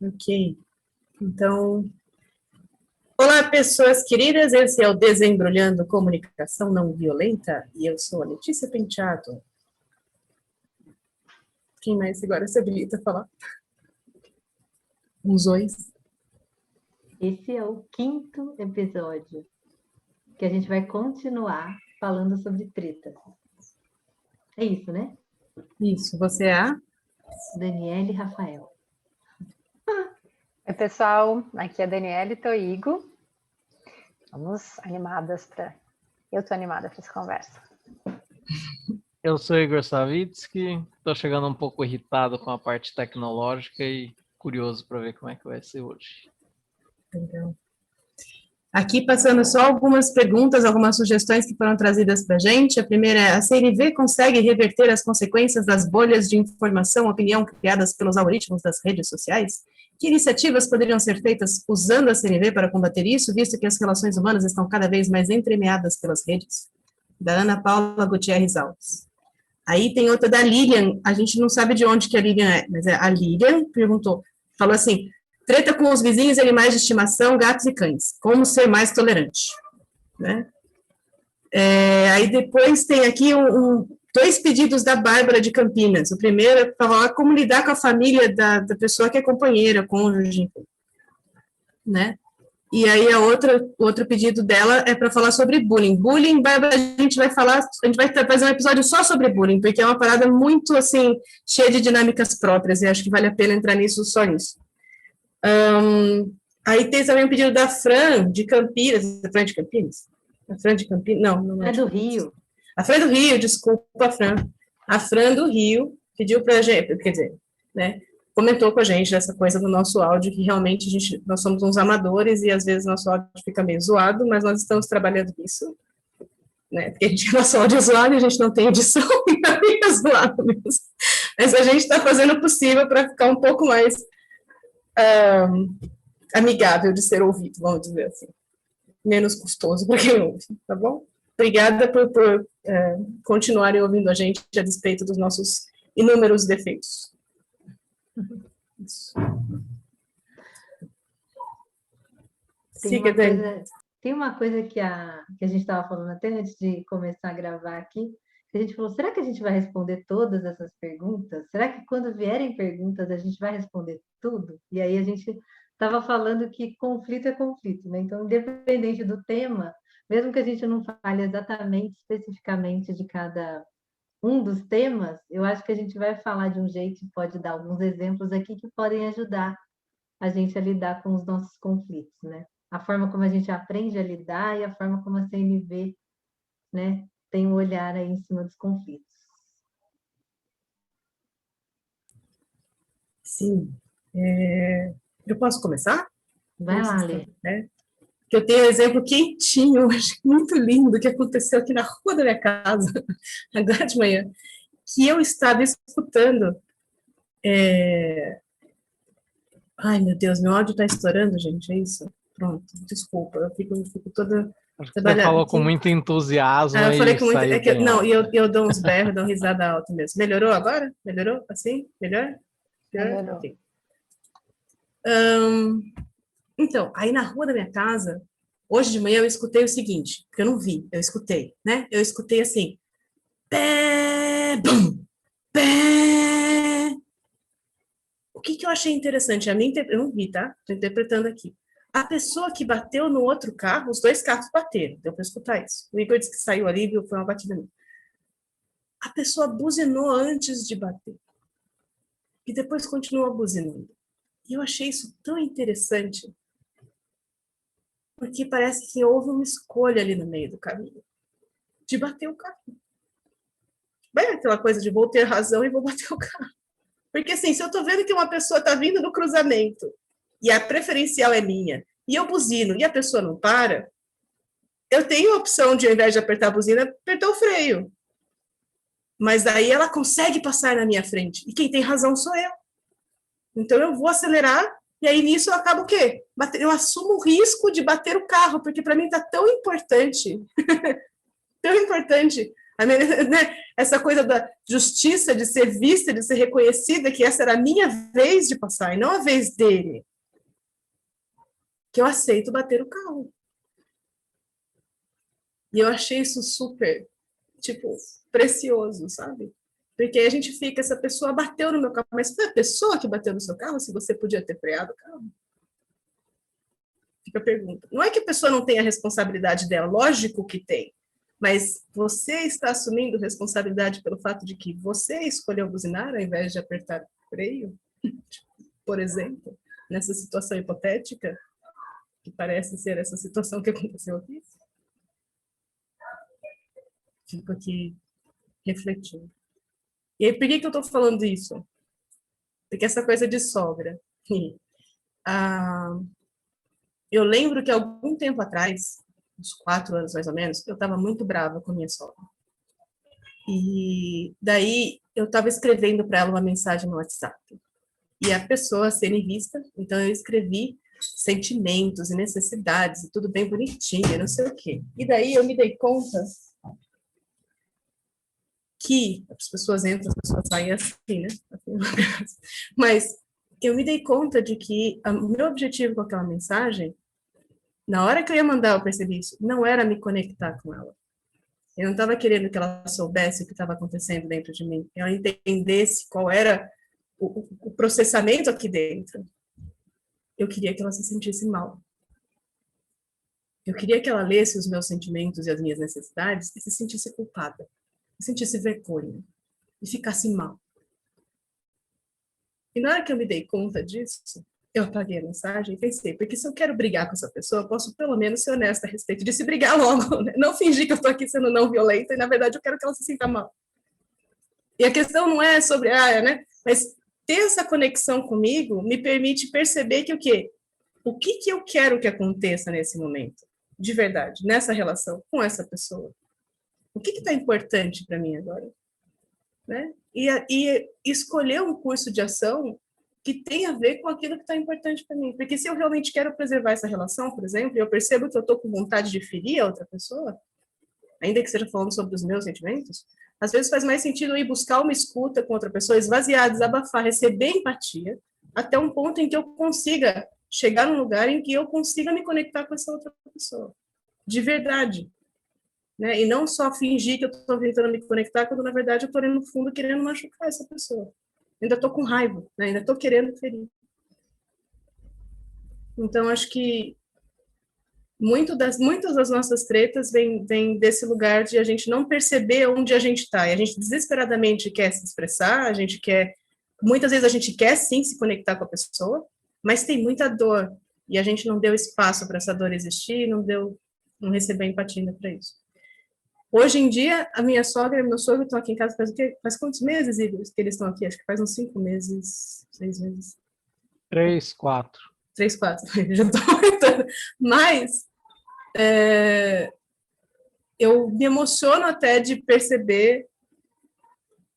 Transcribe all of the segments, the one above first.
Ok. Então, olá, pessoas queridas. Esse é o Desembrulhando Comunicação Não Violenta e eu sou a Letícia Penteado. Quem mais agora se habilita a falar? Uns dois. Esse é o 5º episódio, que a gente vai continuar falando sobre treta. É isso, né? Isso, você é a? Daniele Rafael. Oi, pessoal, aqui é a Daniele Toigo. Vamos animadas para... Eu estou animada para essa conversa. Eu sou Igor Savitsky, estou chegando um pouco irritado com a parte tecnológica e curioso para ver como é que vai ser hoje. Então, aqui passando só algumas perguntas, algumas sugestões que foram trazidas para a gente. A primeira é: a CNV consegue reverter as consequências das bolhas de informação, opinião criadas pelos algoritmos das redes sociais? Que iniciativas poderiam ser feitas usando a CNV para combater isso, visto que as relações humanas estão cada vez mais entremeadas pelas redes? Da Ana Paula Gutierrez Alves. Aí tem outra da Lilian, a gente não sabe de onde que a Lilian é, mas a Lilian perguntou, falou assim: treta com os vizinhos e animais de estimação, gatos e cães, como ser mais tolerante? Né? Aí depois tem aqui dois pedidos da Bárbara de Campinas. O primeiro é para falar como lidar com a família da pessoa que é companheira, cônjuge, né? E aí outro pedido dela é para falar sobre bullying. Bullying, Bárbara, a gente vai fazer um episódio só sobre bullying, porque é uma parada muito, assim, cheia de dinâmicas próprias, e acho que vale a pena entrar nisso, só nisso. Aí tem também um pedido da Fran, de Campinas. A Fran de Campinas? A Fran de Campinas? Não é. É do Rio. A Fran do Rio, desculpa, Fran. A Fran do Rio pediu para a gente, quer dizer, né, comentou com a gente essa coisa do nosso áudio, que realmente nós somos uns amadores e às vezes nosso áudio fica meio zoado, mas nós estamos trabalhando nisso, né, porque nosso áudio é zoado e a gente não tem edição, então fica zoado mesmo. Mas a gente está fazendo o possível para ficar um pouco mais amigável de ser ouvido, vamos dizer assim. Menos custoso para quem ouve, tá bom? Obrigada por continuarem ouvindo a gente a despeito dos nossos inúmeros defeitos. Isso. Tem uma coisa que a gente estava falando até antes de começar a gravar aqui, que a gente falou: será que a gente vai responder todas essas perguntas? Será que quando vierem perguntas a gente vai responder tudo? E aí a gente estava falando que conflito é conflito, né? Então, independente do tema, mesmo que a gente não fale exatamente, especificamente de cada um dos temas, eu acho que a gente vai falar de um jeito, pode dar alguns exemplos aqui que podem ajudar a gente a lidar com os nossos conflitos, né? A forma como a gente aprende a lidar e a forma como a CNV, né, tem um olhar aí em cima dos conflitos. Sim. Eu posso começar? Vai lá, Lê. Que eu tenho um exemplo quentinho, muito lindo, que aconteceu aqui na rua da minha casa, agora de manhã, que eu estava escutando. Ai, meu Deus, meu áudio está estourando, gente, é isso? Pronto, desculpa, eu fico toda... Acho que você falou com muito entusiasmo. Eu falei com muito... não, eu dou uns berros, dou risada alta mesmo. Melhorou agora? Melhorou? Assim? Melhor? Melhorou. Okay. Então, aí na rua da minha casa, hoje de manhã eu escutei o seguinte, porque eu não vi, eu escutei, né? Eu escutei assim, pé, bum, pé. O que eu achei interessante? Eu não vi, tá? Estou interpretando aqui. A pessoa que bateu no outro carro, os dois carros bateram, deu para escutar isso. O Igor disse que saiu ali, viu, foi uma batida minha. A pessoa buzinou antes de bater. E depois continuou buzinando. E eu achei isso tão interessante, porque parece que houve uma escolha ali no meio do caminho, de bater o carro. Bem, aquela coisa de vou ter razão e vou bater o carro. Porque assim, se eu tô vendo que uma pessoa tá vindo no cruzamento, e a preferencial é minha, e eu buzino, e a pessoa não para, eu tenho a opção de, ao invés de apertar a buzina, apertar o freio. Mas daí ela consegue passar na minha frente, e quem tem razão sou eu. Então eu vou acelerar, e aí nisso eu acabo o quê? Eu assumo o risco de bater o carro, porque para mim tá tão importante, tão importante Né? Essa coisa da justiça, de ser vista, de ser reconhecida, que essa era a minha vez de passar, e não a vez dele. Que eu aceito bater o carro. E eu achei isso super, tipo, precioso, sabe? Porque aí a gente fica, essa pessoa bateu no meu carro, mas foi a pessoa que bateu no seu carro, se você podia ter freado o carro? Fica a pergunta. Não é que a pessoa não tenha a responsabilidade dela, lógico que tem, mas você está assumindo responsabilidade pelo fato de que você escolheu buzinar ao invés de apertar o freio, por exemplo, nessa situação hipotética, que parece ser essa situação que aconteceu aqui? Fico aqui refletindo. E aí, por que eu estou falando isso? Porque essa coisa de sogra. Eu lembro que algum tempo atrás, uns 4 anos mais ou menos, eu estava muito brava com a minha sogra. E daí eu estava escrevendo para ela uma mensagem no WhatsApp. E a pessoa sendo vista, então eu escrevi sentimentos e necessidades, e tudo bem bonitinho, não sei o quê. E daí eu me dei conta que as pessoas entram, as pessoas saem assim, né? Mas eu me dei conta de que o meu objetivo com aquela mensagem, na hora que eu ia mandar, eu percebi isso, não era me conectar com ela. Eu não estava querendo que ela soubesse o que estava acontecendo dentro de mim, que ela entendesse qual era o processamento aqui dentro. Eu queria que ela se sentisse mal. Eu queria que ela lesse os meus sentimentos e as minhas necessidades e se sentisse culpada, se sentisse vergonha e ficasse mal. E na hora que eu me dei conta disso, eu apaguei a mensagem e pensei, porque se eu quero brigar com essa pessoa, eu posso pelo menos ser honesta a respeito de se brigar logo, né? Não fingir que eu estou aqui sendo não violenta e na verdade eu quero que ela se sinta mal. E a questão não é sobre, né? Mas ter essa conexão comigo me permite perceber que o quê? O que eu quero que aconteça nesse momento, de verdade, nessa relação com essa pessoa? O que está importante para mim agora? Né? E escolher um curso de ação que tem a ver com aquilo que está importante para mim. Porque se eu realmente quero preservar essa relação, por exemplo, e eu percebo que eu estou com vontade de ferir a outra pessoa, ainda que seja falando sobre os meus sentimentos, às vezes faz mais sentido eu ir buscar uma escuta com outra pessoa, esvaziar, desabafar, receber empatia, até um ponto em que eu consiga chegar num lugar em que eu consiga me conectar com essa outra pessoa. De verdade. Né? E não só fingir que eu estou tentando me conectar, quando na verdade eu estou no fundo querendo machucar essa pessoa. Ainda estou com raiva, né? Ainda estou querendo ferir. Então, acho que muitas das nossas tretas vêm desse lugar de a gente não perceber onde a gente está. E a gente desesperadamente quer se expressar, a gente quer... Muitas vezes a gente quer, sim, se conectar com a pessoa, mas tem muita dor. E a gente não deu espaço para essa dor existir, não recebeu empatia para isso. Hoje em dia, a minha sogra e meu sogro estão aqui em casa faz quantos meses, Igor, que eles estão aqui? Acho que faz uns 5 meses, 6 meses. 3, 4. 3, 4, já estou aumentando. Mas eu me emociono até de perceber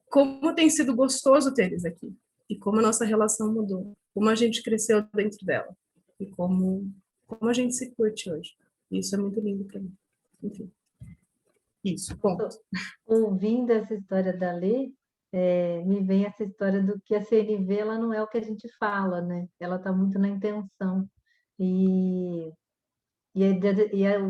como tem sido gostoso ter eles aqui. E como a nossa relação mudou. Como a gente cresceu dentro dela. E como a gente se curte hoje. Isso é muito lindo para mim. Enfim. Isso, ponto. Ouvindo essa história da Lê, me vem essa história do que a CNV ela não é o que a gente fala, né? Ela está muito na intenção. Eu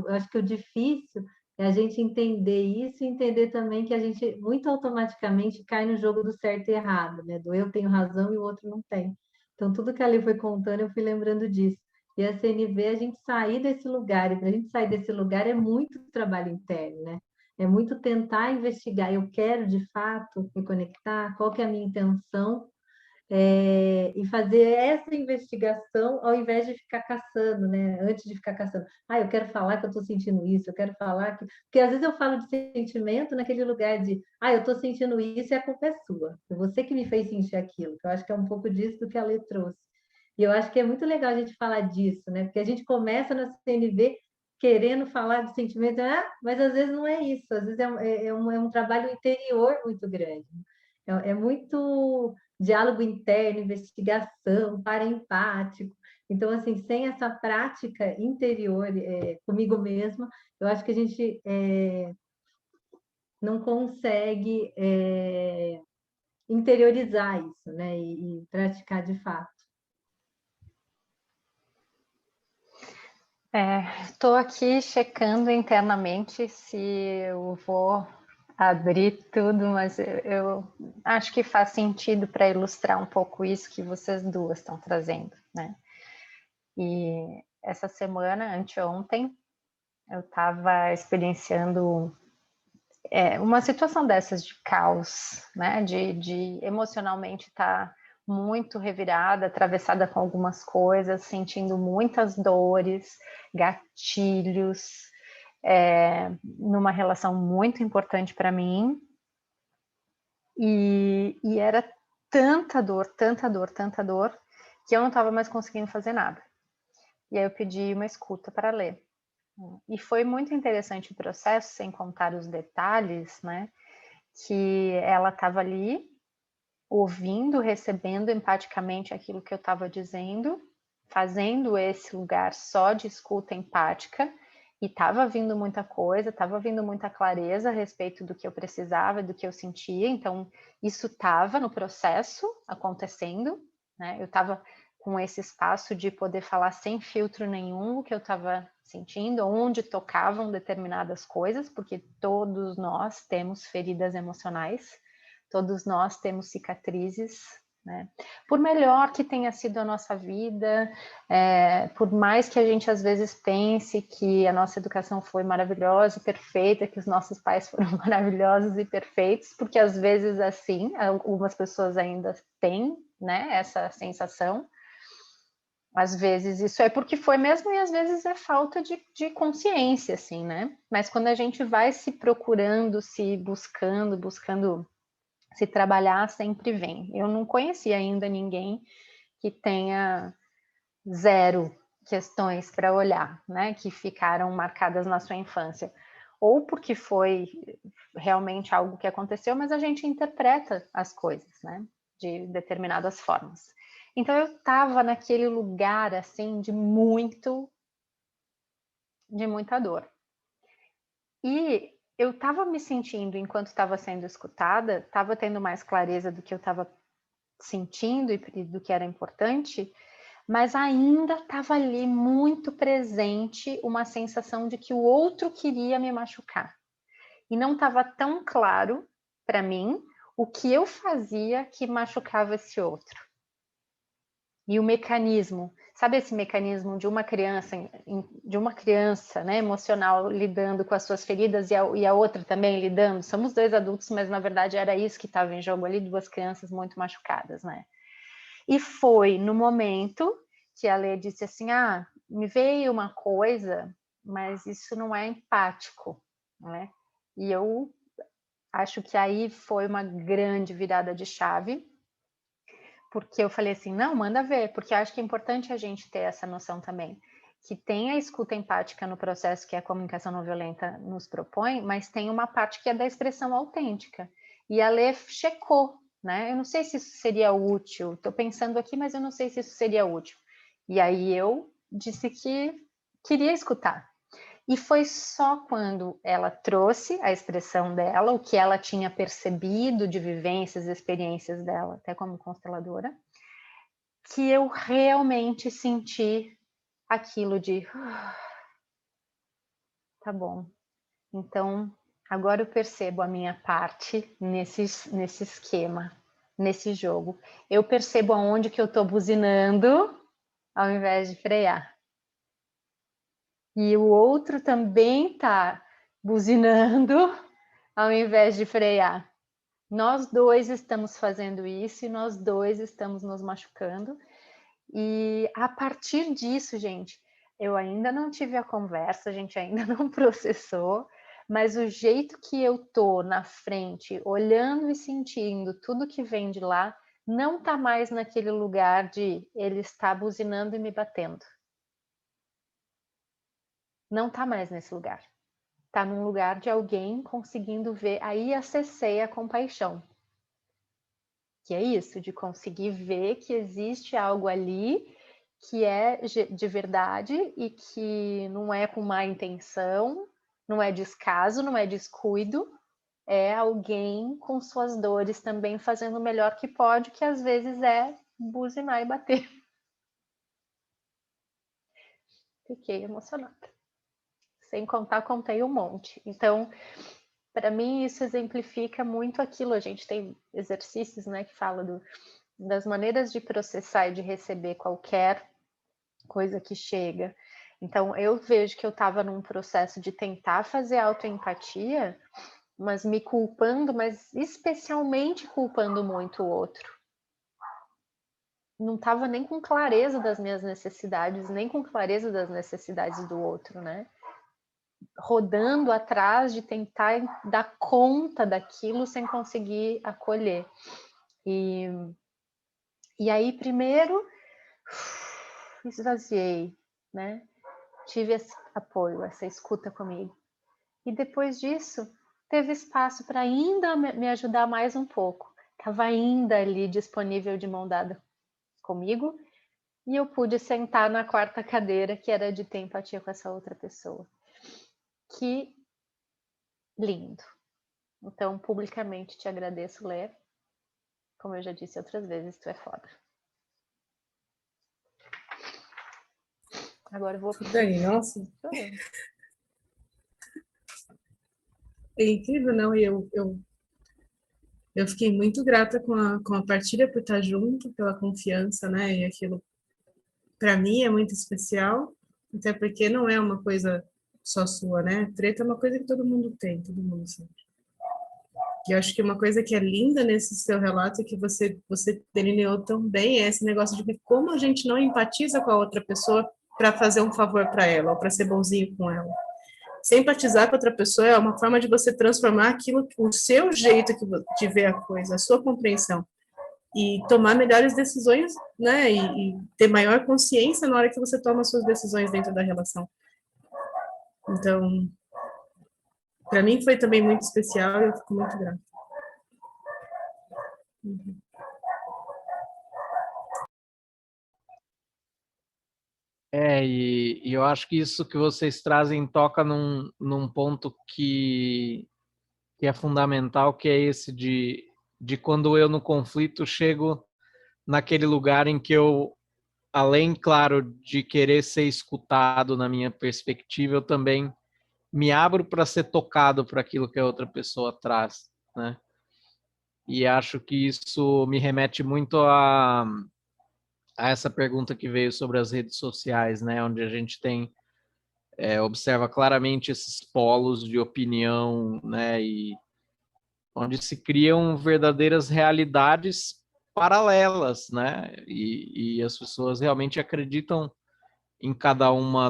acho que o difícil é a gente entender isso e entender também que a gente muito automaticamente cai no jogo do certo e errado, né? Do eu tenho razão e o outro não tem. Então, tudo que a Lê foi contando, eu fui lembrando disso. E a CNV, a gente sair desse lugar, e para a gente sair desse lugar é muito trabalho interno, né? É muito tentar investigar. Eu quero, de fato, me conectar? Qual que é a minha intenção? E fazer essa investigação ao invés de ficar caçando, né? Antes de ficar caçando. Eu quero falar que eu estou sentindo isso, eu quero falar que... Porque às vezes eu falo de sentimento naquele lugar de eu estou sentindo isso e a culpa é sua. Foi você que me fez sentir aquilo. Eu acho que é um pouco disso do que a Lê trouxe. E eu acho que é muito legal a gente falar disso, né? Porque a gente começa na CNV querendo falar de sentimento, mas às vezes não é isso. Às vezes é um trabalho interior muito grande. É muito diálogo interno, investigação, paraempático. Então, assim, sem essa prática interior comigo mesma, eu acho que a gente não consegue interiorizar isso, né? E praticar de fato. Estou aqui checando internamente se eu vou abrir tudo, mas eu acho que faz sentido para ilustrar um pouco isso que vocês duas estão trazendo, né? E essa semana, anteontem, eu estava experienciando uma situação dessas de caos, né? De emocionalmente estar muito revirada, atravessada com algumas coisas, sentindo muitas dores, gatilhos, numa relação muito importante para mim. E era tanta dor, tanta dor, tanta dor, que eu não estava mais conseguindo fazer nada. E aí eu pedi uma escuta para ler. E foi muito interessante o processo, sem contar os detalhes, né? Que ela estava ali, ouvindo, recebendo empaticamente aquilo que eu estava dizendo, fazendo esse lugar só de escuta empática, e estava vindo muita coisa, estava vindo muita clareza a respeito do que eu precisava, do que eu sentia, então isso estava no processo acontecendo, né? Eu estava com esse espaço de poder falar sem filtro nenhum o que eu estava sentindo, onde tocavam determinadas coisas, porque todos nós temos feridas emocionais, todos nós temos cicatrizes, né? Por melhor que tenha sido a nossa vida, por mais que a gente às vezes pense que a nossa educação foi maravilhosa e perfeita, que os nossos pais foram maravilhosos e perfeitos, porque às vezes assim, algumas pessoas ainda têm, né, essa sensação. Às vezes isso é porque foi mesmo e às vezes é falta de consciência, assim, né? Mas quando a gente vai se procurando, se buscando se trabalhar, sempre vem. Eu não conheci ainda ninguém que tenha 0 questões para olhar, né? Que ficaram marcadas na sua infância. Ou porque foi realmente algo que aconteceu, mas a gente interpreta as coisas, né? De determinadas formas. Então eu estava naquele lugar assim de muita dor. E eu estava me sentindo, enquanto estava sendo escutada, estava tendo mais clareza do que eu estava sentindo e do que era importante, mas ainda estava ali muito presente uma sensação de que o outro queria me machucar. E não estava tão claro para mim o que eu fazia que machucava esse outro. E o mecanismo, sabe esse mecanismo de uma criança, né, emocional lidando com as suas feridas e a outra também lidando? Somos 2 adultos, mas na verdade era isso que estava em jogo ali, 2 crianças muito machucadas, né? E foi no momento que a Lê disse assim, me veio uma coisa, mas isso não é empático, né? E eu acho que aí foi uma grande virada de chave, porque eu falei assim, não, manda ver, porque acho que é importante a gente ter essa noção também, que tem a escuta empática no processo que a comunicação não violenta nos propõe, mas tem uma parte que é da expressão autêntica. E a Lê checou, né? Eu não sei se isso seria útil, estou pensando aqui, mas eu não sei se isso seria útil. E aí eu disse que queria escutar. E foi só quando ela trouxe a expressão dela, o que ela tinha percebido de vivências, experiências dela, até como consteladora, que eu realmente senti aquilo de tá bom. Então, agora eu percebo a minha parte nesse esquema, nesse jogo. Eu percebo aonde que eu estou buzinando ao invés de frear. E o outro também está buzinando ao invés de frear. Nós 2 estamos fazendo isso e nós 2 estamos nos machucando. E a partir disso, gente, eu ainda não tive a conversa, a gente ainda não processou, mas o jeito que eu tô na frente, olhando e sentindo tudo que vem de lá, não tá mais naquele lugar de ele está buzinando e me batendo. Não tá mais nesse lugar. Tá num lugar de alguém conseguindo ver, aí acessei a compaixão. Que é isso, de conseguir ver que existe algo ali que é de verdade e que não é com má intenção, não é descaso, não é descuido, é alguém com suas dores também fazendo o melhor que pode, que às vezes é buzinar e bater. Fiquei emocionada. Sem contar, contei um monte. Então, para mim, isso exemplifica muito aquilo. A gente tem exercícios, né, que falam das maneiras de processar e de receber qualquer coisa que chega. Então, eu vejo que eu estava num processo de tentar fazer autoempatia, mas me culpando, mas especialmente culpando muito o outro. Não estava nem com clareza das minhas necessidades, nem com clareza das necessidades do outro, né? Rodando atrás de tentar dar conta daquilo sem conseguir acolher. E aí, primeiro, esvaziei, né? Tive esse apoio, essa escuta comigo. E depois disso, teve espaço para ainda me ajudar mais um pouco. Estava ainda ali disponível de mão dada comigo, e eu pude sentar na quarta cadeira, que era de ter empatia com essa outra pessoa. Que lindo. Então, publicamente te agradeço, Lê. Como eu já disse outras vezes, tu é foda. Agora eu vou pedir. Dani, nossa. É incrível, não? E eu fiquei muito grata com a partilha por estar junto, pela confiança, né? E aquilo, para mim, é muito especial, até porque não é uma coisa só sua, né? Treta é uma coisa que todo mundo tem, todo mundo sabe. E eu acho que uma coisa que é linda nesse seu relato é que você delineou tão bem é esse negócio de como a gente não empatiza com a outra pessoa para fazer um favor para ela, ou para ser bonzinho com ela. Se empatizar com outra pessoa é uma forma de você transformar aquilo, o seu jeito de ver a coisa, a sua compreensão, e tomar melhores decisões, né? E ter maior consciência na hora que você toma suas decisões dentro da relação. Então, para mim foi também muito especial e eu fico muito grata. Uhum. E eu acho que isso que vocês trazem toca num ponto que é fundamental, que é esse de quando eu no conflito chego naquele lugar em que eu, além, claro, de querer ser escutado na minha perspectiva, eu também me abro para ser tocado por aquilo que a outra pessoa traz, né? E acho que isso me remete muito a essa pergunta que veio sobre as redes sociais, né? Onde a gente tem observa claramente esses polos de opinião, né? E onde se criam verdadeiras realidades paralelas, né? E as pessoas realmente acreditam em cada uma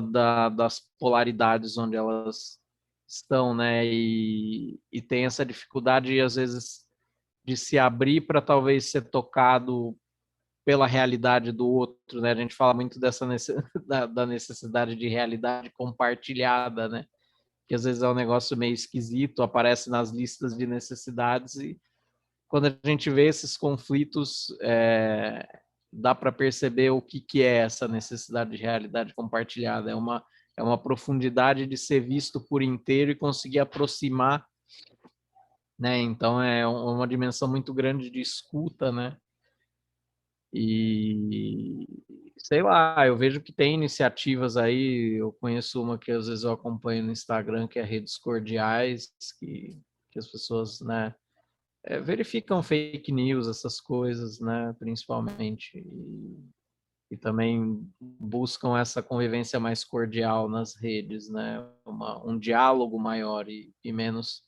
das polaridades onde elas estão, né? E tem essa dificuldade, às vezes, de se abrir para talvez ser tocado pela realidade do outro, né? A gente fala muito da necessidade de realidade compartilhada, né? Que às vezes é um negócio meio esquisito, aparece nas listas de necessidades e quando a gente vê esses conflitos, dá para perceber o que é essa necessidade de realidade compartilhada. É uma profundidade de ser visto por inteiro e conseguir aproximar, né? Então é uma dimensão muito grande de escuta, né? E sei lá, eu vejo que tem iniciativas aí, eu conheço uma que às vezes eu acompanho no Instagram, que é Redes Cordiais, que as pessoas, né, verificam fake news, essas coisas, né, principalmente, e também buscam essa convivência mais cordial nas redes, né, um diálogo maior e menos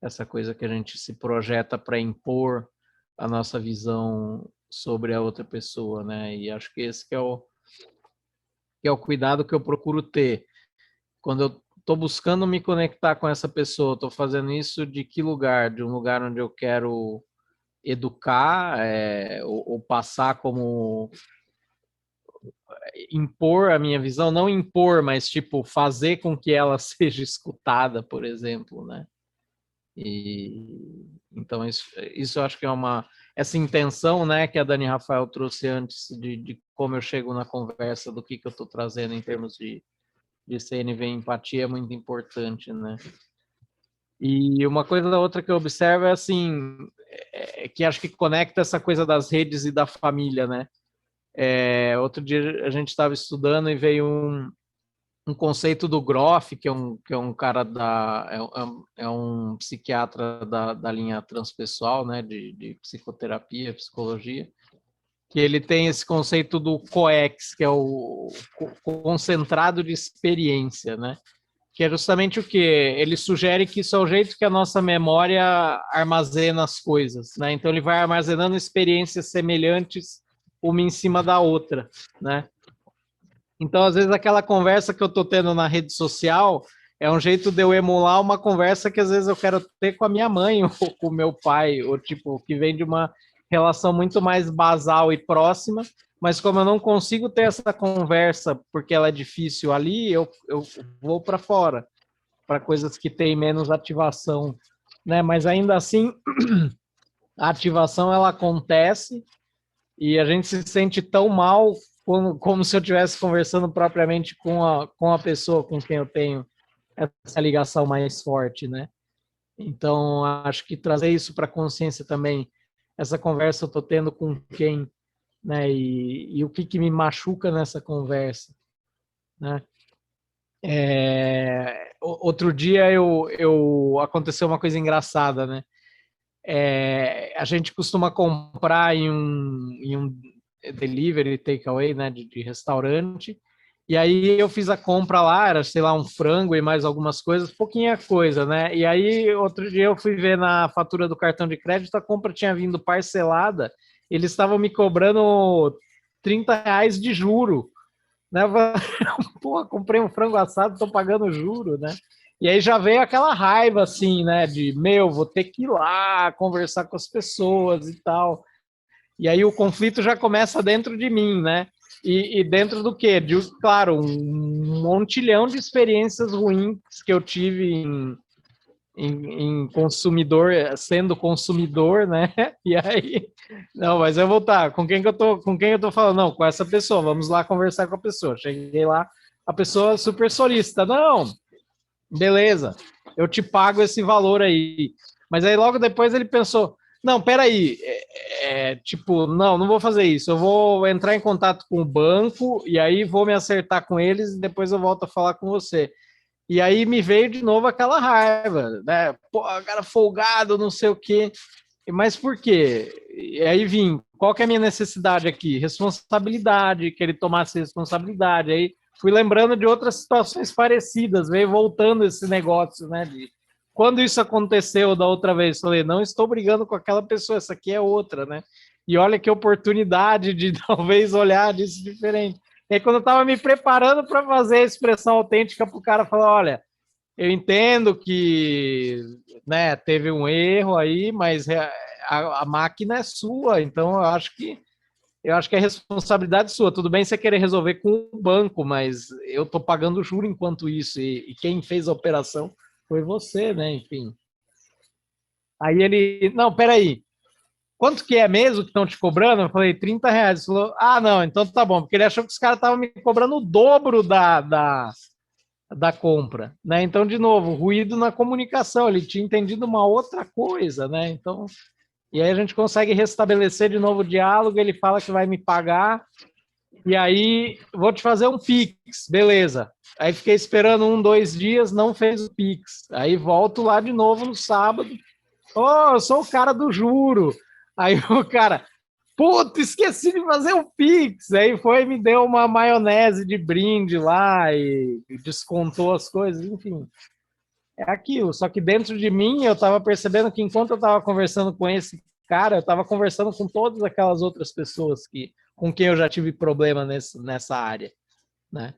essa coisa que a gente se projeta para impor a nossa visão sobre a outra pessoa, né? E acho que esse que é o cuidado que eu procuro ter. Quando eu estou buscando me conectar com essa pessoa, estou fazendo isso de que lugar? De um lugar onde eu quero educar, ou passar como impor a minha visão, não impor, mas tipo fazer com que ela seja escutada, por exemplo, né? E então isso eu acho que é essa intenção, né, que a Dani Rafael trouxe antes de como eu chego na conversa, do que eu estou trazendo em termos de CNV empatia, é muito importante, né? E uma coisa da outra que eu observo é assim, que acho que conecta essa coisa das redes e da família, né? Outro dia a gente estava estudando e veio um conceito do Groff, que é um cara é um psiquiatra da linha transpessoal, né, de psicoterapia, psicologia, que ele tem esse conceito do COEX, que é o concentrado de experiência, né? Que é justamente o quê? Ele sugere que isso é o jeito que a nossa memória armazena as coisas, né? Então ele vai armazenando experiências semelhantes uma em cima da outra, né? Então, às vezes, aquela conversa que eu estou tendo na rede social é um jeito de eu emular uma conversa que às vezes eu quero ter com a minha mãe ou com o meu pai, ou tipo, que vem de uma relação muito mais basal e próxima, mas como eu não consigo ter essa conversa porque ela é difícil ali, eu vou para fora, para coisas que têm menos ativação, né? Mas ainda assim, a ativação ela acontece e a gente se sente tão mal como se eu estivesse conversando propriamente com a pessoa com quem eu tenho essa ligação mais forte, né? Então, acho que trazer isso para a consciência também, essa conversa eu estou tendo com quem, né? E o que me machuca nessa conversa, né? Outro dia aconteceu uma coisa engraçada, né? A gente costuma comprar em um delivery, takeaway, né, de restaurante, e aí eu fiz a compra lá, era, sei lá, um frango e mais algumas coisas, pouquinha coisa, né, e aí outro dia eu fui ver na fatura do cartão de crédito, a compra tinha vindo parcelada, eles estavam me cobrando R$ 30 de juro, né, pô, comprei um frango assado, tô pagando juro, né, e aí já veio aquela raiva, assim, né, de, vou ter que ir lá conversar com as pessoas e tal. E aí o conflito já começa dentro de mim, né? E dentro do quê? Claro, um montilhão de experiências ruins que eu tive em consumidor, sendo consumidor, né? E aí, não, mas eu vou estar, com quem eu tô falando? Não, com essa pessoa, vamos lá conversar com a pessoa. Cheguei lá, a pessoa super solícita, não, beleza, eu te pago esse valor aí. Mas aí logo depois ele pensou, não, peraí, tipo, não vou fazer isso, eu vou entrar em contato com o banco e aí vou me acertar com eles e depois eu volto a falar com você. E aí me veio de novo aquela raiva, né? Pô, cara folgado, não sei o quê. Mas por quê? E aí vim, qual que é a minha necessidade aqui? Responsabilidade, que ele tomasse responsabilidade. Aí fui lembrando de outras situações parecidas, veio voltando esse negócio, né? De quando isso aconteceu da outra vez, falei, não estou brigando com aquela pessoa, essa aqui é outra, né? E olha que oportunidade de talvez olhar disso diferente. E aí, quando eu estava me preparando para fazer a expressão autêntica para o cara falar, olha, eu entendo que, né, teve um erro aí, mas a máquina é sua, então eu acho que é responsabilidade sua. Tudo bem você querer resolver com o banco, mas eu estou pagando juro enquanto isso, e quem fez a operação foi você, né? Enfim. Aí ele, não, peraí, quanto que é mesmo que estão te cobrando? Eu falei, R$ 30. Ele falou, ah, não, então tá bom, porque ele achou que os caras estavam me cobrando o dobro da compra, né? Então, de novo, ruído na comunicação, ele tinha entendido uma outra coisa, né? Então, e aí a gente consegue restabelecer de novo o diálogo, ele fala que vai me pagar, e aí vou te fazer um Pix, beleza. Aí fiquei esperando 2 dias, não fez o Pix. Aí volto lá de novo no sábado. Eu sou o cara do juro. Aí o cara, puta, esqueci de fazer o Pix. Aí foi e me deu uma maionese de brinde lá e descontou as coisas, enfim. É aquilo. Só que dentro de mim eu estava percebendo que enquanto eu estava conversando com esse cara, eu estava conversando com todas aquelas outras pessoas com quem eu já tive problema nessa área, né?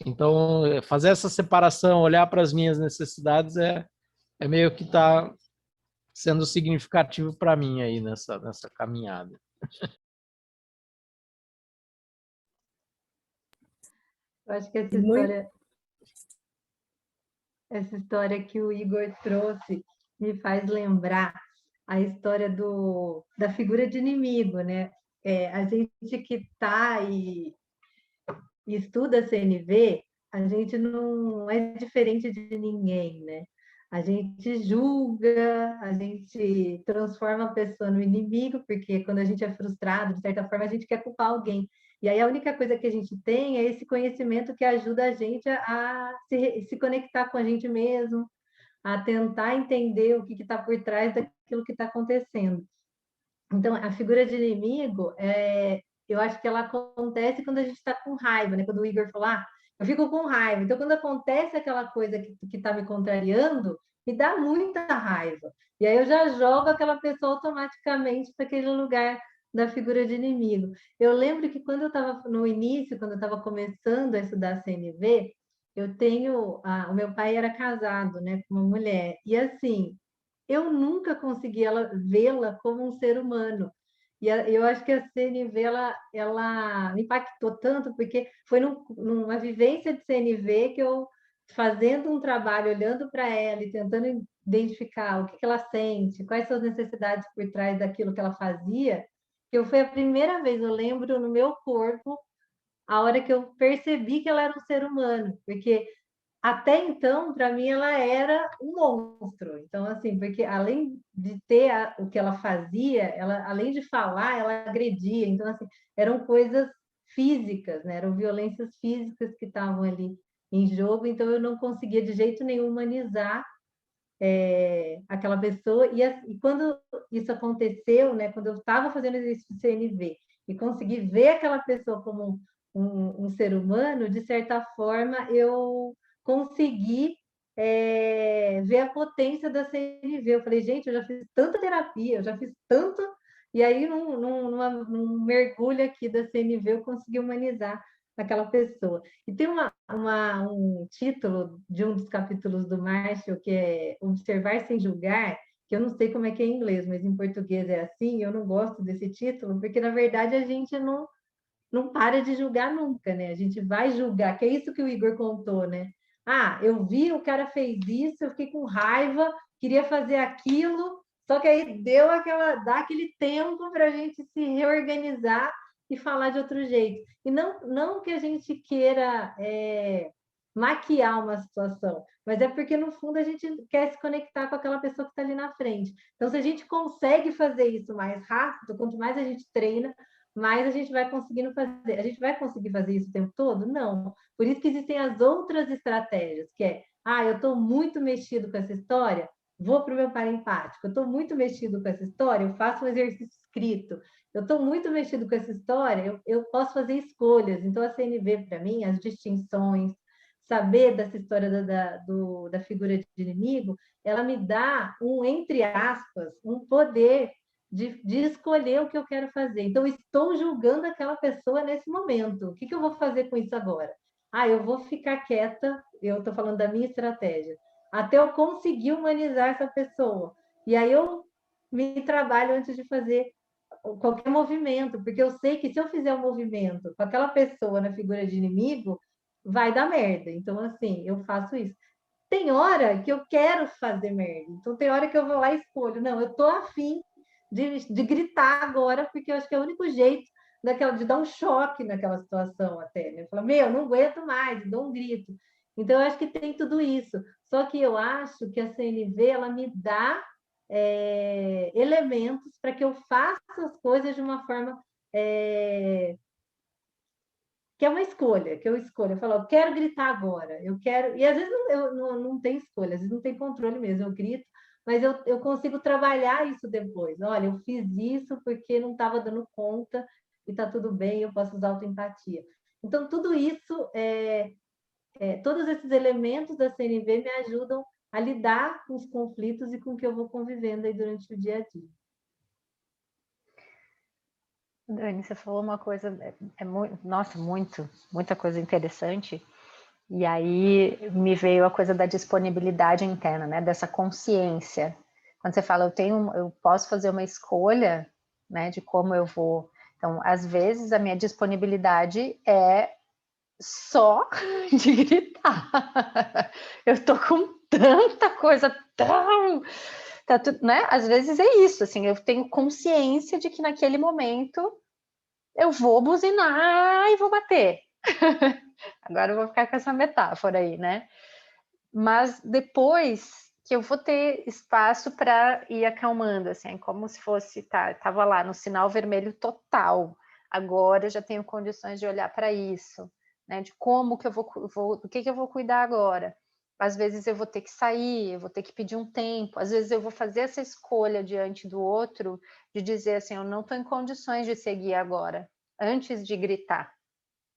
Então, fazer essa separação, olhar para as minhas necessidades é meio que está sendo significativo para mim aí nessa caminhada. Eu acho que Muito. essa história que o Igor trouxe me faz lembrar a história da figura de inimigo, né? A gente que está e estuda CNV, a gente não é diferente de ninguém, né? A gente julga, a gente transforma a pessoa no inimigo, porque quando a gente é frustrado, de certa forma, a gente quer culpar alguém. E aí a única coisa que a gente tem é esse conhecimento que ajuda a gente a se conectar com a gente mesmo, a tentar entender o que está por trás daquilo que está acontecendo. Então, a figura de inimigo, eu acho que ela acontece quando a gente está com raiva, né? Quando o Igor falou, eu fico com raiva. Então, quando acontece aquela coisa que está me contrariando, me dá muita raiva. E aí eu já jogo aquela pessoa automaticamente para aquele lugar da figura de inimigo. Eu lembro que quando eu estava no início, quando eu estava começando a estudar CNV, o meu pai era casado, né, com uma mulher. E assim, eu nunca consegui vê-la como um ser humano. E eu acho que a CNV ela me impactou tanto, porque foi numa vivência de CNV que eu, fazendo um trabalho, olhando para ela e tentando identificar o que ela sente, quais são as necessidades por trás daquilo que ela fazia, que foi a primeira vez, eu lembro no meu corpo, a hora que eu percebi que ela era um ser humano, porque até então, para mim, ela era um monstro. Então, assim, porque além de ter o que ela fazia, ela, além de falar, ela agredia. Então, assim, eram coisas físicas, né? Eram violências físicas que estavam ali em jogo. Então, eu não conseguia de jeito nenhum humanizar aquela pessoa. E quando isso aconteceu, né? Quando eu estava fazendo exercício de CNV e consegui ver aquela pessoa como um ser humano, de certa forma, eu consegui ver a potência da CNV. Eu falei, gente, eu já fiz tanta terapia, eu já fiz tanto, e aí num mergulho aqui da CNV eu consegui humanizar aquela pessoa. E tem um título de um dos capítulos do Marshall, que é Observar Sem Julgar, que eu não sei como é que é em inglês, mas em português é assim, eu não gosto desse título, porque na verdade a gente não para de julgar nunca, né? A gente vai julgar, que é isso que o Igor contou, né? Eu vi, o cara fez isso, eu fiquei com raiva, queria fazer aquilo, só que aí dá aquele tempo para a gente se reorganizar e falar de outro jeito. E não que a gente queira maquiar uma situação, mas é porque, no fundo, a gente quer se conectar com aquela pessoa que está ali na frente. Então, se a gente consegue fazer isso mais rápido, quanto mais a gente treina, mais a gente vai conseguindo fazer. A gente vai conseguir fazer isso o tempo todo? Não. Por isso que existem as outras estratégias, que é, eu estou muito mexido com essa história, vou para o meu parempático. Eu estou muito mexido com essa história, eu faço um exercício escrito. Eu estou muito mexido com essa história, eu posso fazer escolhas. Então, a CNV, para mim, as distinções, saber dessa história da figura de inimigo, ela me dá entre aspas, um poder de escolher o que eu quero fazer. Então, estou julgando aquela pessoa nesse momento. O que eu vou fazer com isso agora? Eu vou ficar quieta, eu estou falando da minha estratégia, até eu conseguir humanizar essa pessoa. E aí eu me trabalho antes de fazer qualquer movimento, porque eu sei que se eu fizer um movimento com aquela pessoa na figura de inimigo, vai dar merda. Então, assim, eu faço isso. Tem hora que eu quero fazer merda. Então, tem hora que eu vou lá e escolho. Não, eu tô afim de gritar agora, porque eu acho que é o único jeito de dar um choque naquela situação até. Né? Eu falo, não aguento mais, dou um grito. Então, eu acho que tem tudo isso. Só que eu acho que a CNV, ela me dá elementos para que eu faça as coisas de uma forma que é uma escolha, que eu escolho. Eu falo, eu quero gritar agora, eu quero... E às vezes eu não tenho escolha, às vezes não tem controle mesmo, eu grito, mas eu consigo trabalhar isso depois. Olha, eu fiz isso porque não estava dando conta e está tudo bem, eu posso usar autoempatia. Então, tudo isso, todos esses elementos da CNV me ajudam a lidar com os conflitos e com o que eu vou convivendo aí durante o dia a dia. Dani, você falou uma coisa, muita coisa interessante. E aí me veio a coisa da disponibilidade interna, né? Dessa consciência. Quando você fala, eu posso fazer uma escolha, né? De como eu vou. Então, às vezes a minha disponibilidade é só de gritar. Eu tô com tanta coisa né? Às vezes é isso, assim, eu tenho consciência de que naquele momento eu vou buzinar e vou bater. Agora eu vou ficar com essa metáfora aí, né? Mas depois que eu vou ter espaço para ir acalmando, assim, como se fosse, estava lá no sinal vermelho total, agora eu já tenho condições de olhar para isso, né, de como que eu do que eu vou cuidar agora. Às vezes eu vou ter que sair, eu vou ter que pedir um tempo, às vezes eu vou fazer essa escolha diante do outro, de dizer assim, eu não estou em condições de seguir agora, antes de gritar,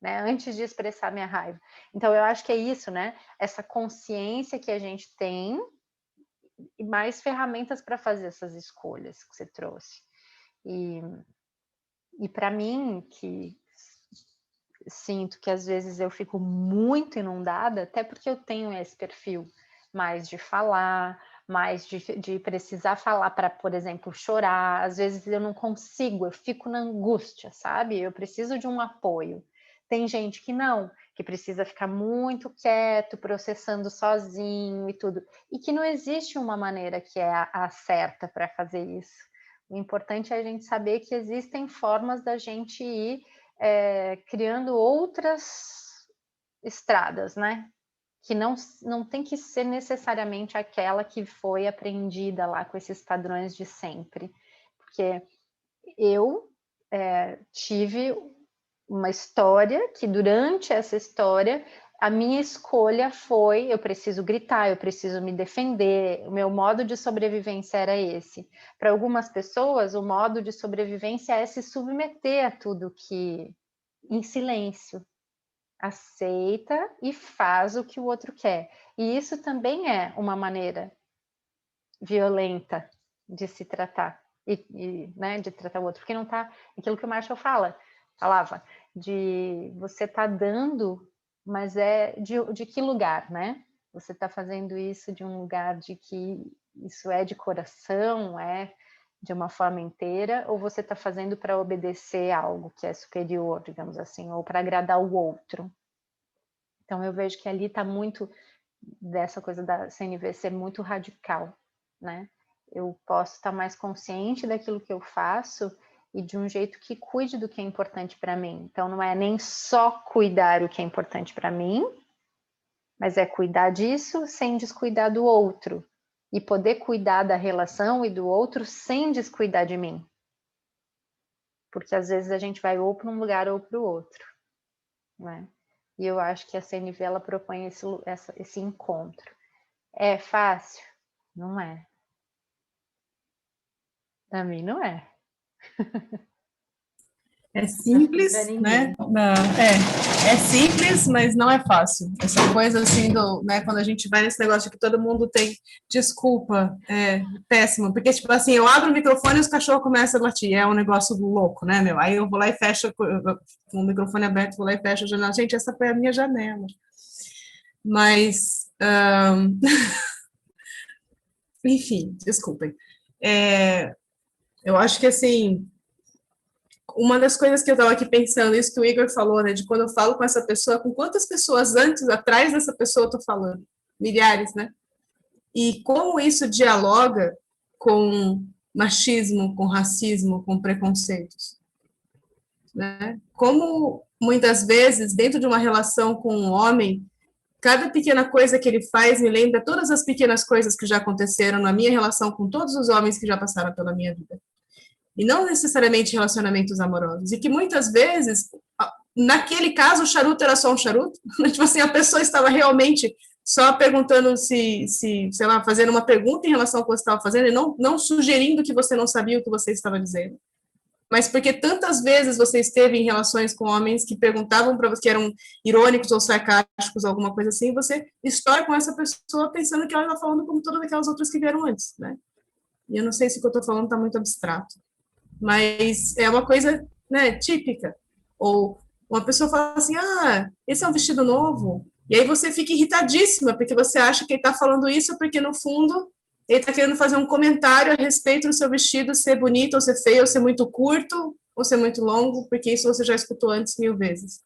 né? Antes de expressar minha raiva. Então, eu acho que é isso, né? Essa consciência que a gente tem e mais ferramentas para fazer essas escolhas que você trouxe. E para mim, que sinto que às vezes eu fico muito inundada, até porque eu tenho esse perfil mais de falar, mais de precisar falar para, por exemplo, chorar. Às vezes eu não consigo, eu fico na angústia, sabe? Eu preciso de um apoio. Tem gente que não, que precisa ficar muito quieto, processando sozinho e tudo. E que não existe uma maneira que é a certa para fazer isso. O importante é a gente saber que existem formas da gente ir criando outras estradas, né? Que não tem que ser necessariamente aquela que foi aprendida lá com esses padrões de sempre. Porque eu tive uma história que, durante essa história, a minha escolha foi: eu preciso gritar, eu preciso me defender, o meu modo de sobrevivência era esse. Para algumas pessoas, o modo de sobrevivência é se submeter a tudo que, em silêncio, aceita e faz o que o outro quer. E isso também é uma maneira violenta de se tratar, né, de tratar o outro, porque não está aquilo que o Marshall falava, de você está dando, mas é de que lugar, né? Você está fazendo isso de um lugar de que isso é de coração, é de uma forma inteira, ou você está fazendo para obedecer algo que é superior, digamos assim, ou para agradar o outro. Então eu vejo que ali está muito dessa coisa da CNV ser muito radical, né? Eu posso estar mais consciente daquilo que eu faço e de um jeito que cuide do que é importante para mim. Então não é nem só cuidar o que é importante para mim, mas é cuidar disso sem descuidar do outro. E poder cuidar da relação e do outro sem descuidar de mim. Porque às vezes a gente vai ou para um lugar ou para o outro, né? E eu acho que a CNV, ela propõe esse encontro. É fácil? Não é. Para mim não é. É simples, né? Não, é simples, mas não é fácil. Essa coisa assim né, quando a gente vai nesse negócio que todo mundo tem desculpa, é péssimo, porque tipo assim, eu abro o microfone e os cachorros começam a latir, é um negócio louco, né, meu? Aí eu vou lá e fecho com o microfone aberto, vou lá e fecho a janela. Gente, essa foi a minha janela. Mas enfim, desculpem. Eu acho que assim, uma das coisas que eu estava aqui pensando, isso que o Igor falou, né, de quando eu falo com essa pessoa, com quantas pessoas atrás dessa pessoa eu estou falando? Milhares, né? E como isso dialoga com machismo, com racismo, com preconceitos, né? Como muitas vezes, dentro de uma relação com um homem, cada pequena coisa que ele faz me lembra todas as pequenas coisas que já aconteceram na minha relação com todos os homens que já passaram pela minha vida. E não necessariamente relacionamentos amorosos. E que muitas vezes, naquele caso, o charuto era só um charuto. Tipo assim, a pessoa estava realmente só perguntando sei lá, fazendo uma pergunta em relação ao que você estava fazendo, e não sugerindo que você não sabia o que você estava dizendo. Mas porque tantas vezes você esteve em relações com homens que perguntavam para você, que eram irônicos ou sarcásticos, alguma coisa assim, e você estoura com essa pessoa pensando que ela está falando como todas aquelas outras que vieram antes, né? E eu não sei se o que eu estou falando está muito abstrato. Mas é uma coisa, né, típica. Ou uma pessoa fala assim, esse é um vestido novo. E aí você fica irritadíssima, porque você acha que ele está falando isso porque, no fundo, ele está querendo fazer um comentário a respeito do seu vestido ser bonito, ou ser feio, ou ser muito curto, ou ser muito longo, porque isso você já escutou antes 1000 vezes.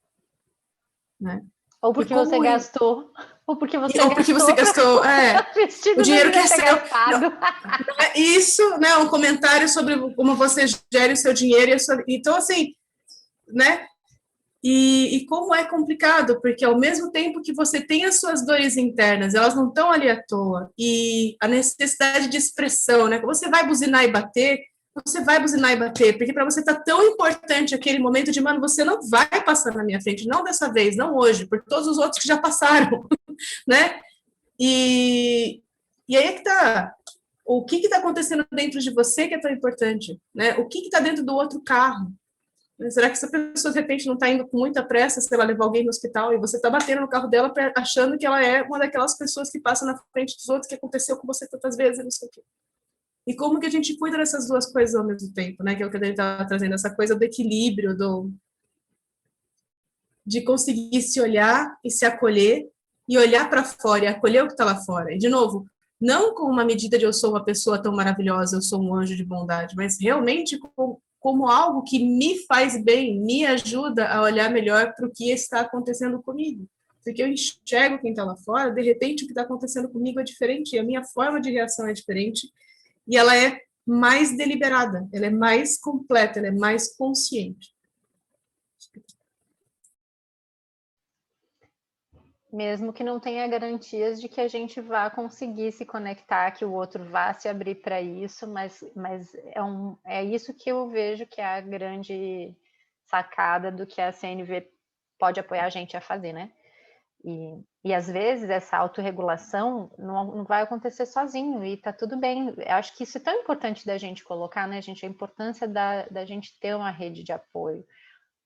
Né? Ou porque você gastou. Ou porque você gastou o dinheiro que é seu. Isso, né? Um comentário sobre como você gere o seu dinheiro. Então, assim, né? E como é complicado, porque ao mesmo tempo que você tem as suas dores internas, elas não estão ali à toa, e a necessidade de expressão, né? Você vai buzinar e bater, você vai buzinar e bater, porque para você tá tão importante aquele momento de, mano, você não vai passar na minha frente, não dessa vez, não hoje, por todos os outros que já passaram, né? E aí é que tá, o que está acontecendo dentro de você que é tão importante, né? O que está dentro do outro carro? Será que essa pessoa, de repente, não está indo com muita pressa, se ela levar alguém no hospital, e você está batendo no carro dela achando que ela é uma daquelas pessoas que passam na frente dos outros, que aconteceu com você tantas vezes, não sei o quê. E como que a gente cuida dessas duas coisas ao mesmo tempo, né? Que é o que a gente estava trazendo, essa coisa do equilíbrio, de conseguir se olhar e se acolher, e olhar para fora e acolher o que está lá fora. E, de novo, não com uma medida de eu sou uma pessoa tão maravilhosa, eu sou um anjo de bondade, mas realmente como algo que me faz bem, me ajuda a olhar melhor para o que está acontecendo comigo. Porque eu enxergo quem está lá fora, de repente o que está acontecendo comigo é diferente, e a minha forma de reação é diferente, e ela é mais deliberada, ela é mais completa, ela é mais consciente. Mesmo que não tenha garantias de que a gente vá conseguir se conectar, que o outro vá se abrir para isso, mas é isso que eu vejo que é a grande sacada do que a CNV pode apoiar a gente a fazer, né? E às vezes essa autorregulação não vai acontecer sozinho, e tá tudo bem. Eu acho que isso é tão importante da gente colocar, né, gente? A importância da gente ter uma rede de apoio.